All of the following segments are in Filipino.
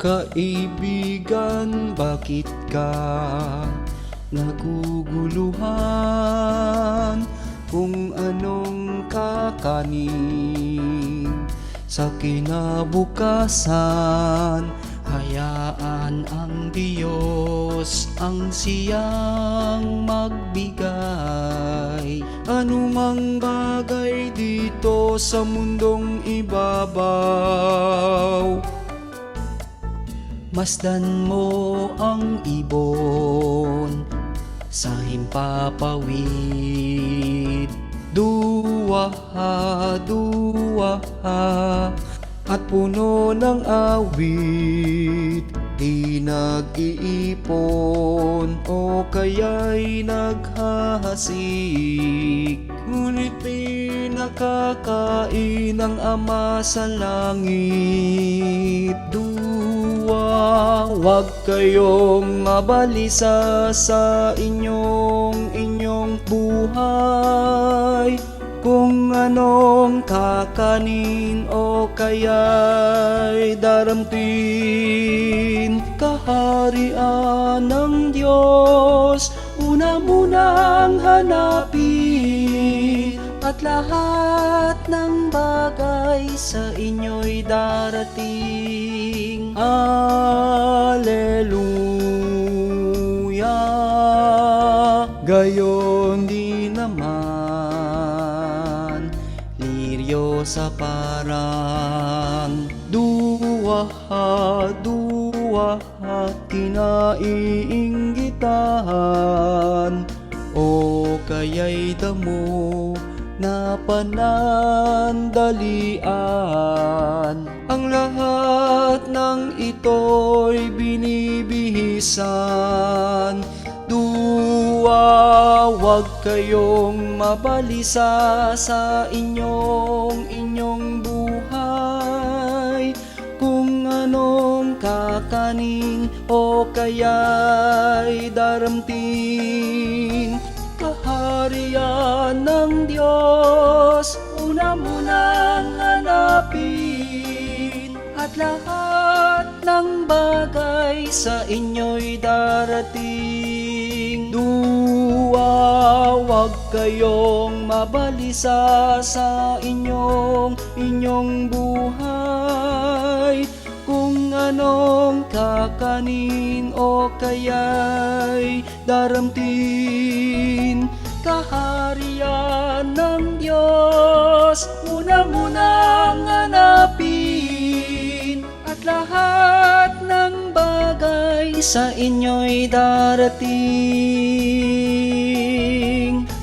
Kaibigan, bakit ka naguguluhan kung anong kakanin sa kinabukasan? Hayaan ang Diyos ang siyang magbigay. Anumang bagay dito sa mundong ibabaw, masdan mo ang ibon sa himpapawid. Duwaha, duwaha, at puno ng awit. Di nag-iipon o kaya'y naghahasik, ngunit pinakakain ng Ama sa langit. Huwag kayong mabalisa sa inyong buhay, kung anong kakanin o kaya'y daramtin. Kaharian ng Diyos una munang hanapin, at lahat ng bagay sa inyo'y darating. Alleluia. Gayon din naman, liryo sa parang duwaha, duwaha, kinaiinggitan o kaya'y damo na panandalian. Ang lahat ng ito'y binibihisan. Huwag kayong mabalisa sa inyong buhay, kung anong kakanin o kaya'y daramtin. Kaharian ng Diyos una munang hanapin, at lahat ng bagay sa inyo'y darating. Huwag kayong mabalisa sa inyong buhay, kung anong kakanin o kaya'y daramtin. Kaharian ng Diyos una munang hanapin, at lahat ng bagay sa inyo'y darating.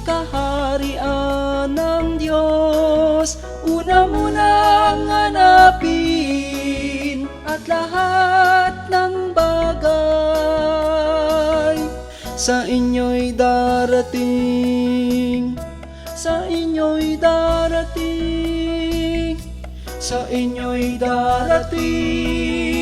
Kaharian ng Diyos una munang hanapin, at lahat ng bagay sa inyo'y darating. Sa inyo'y darating. Sa inyo'y darating.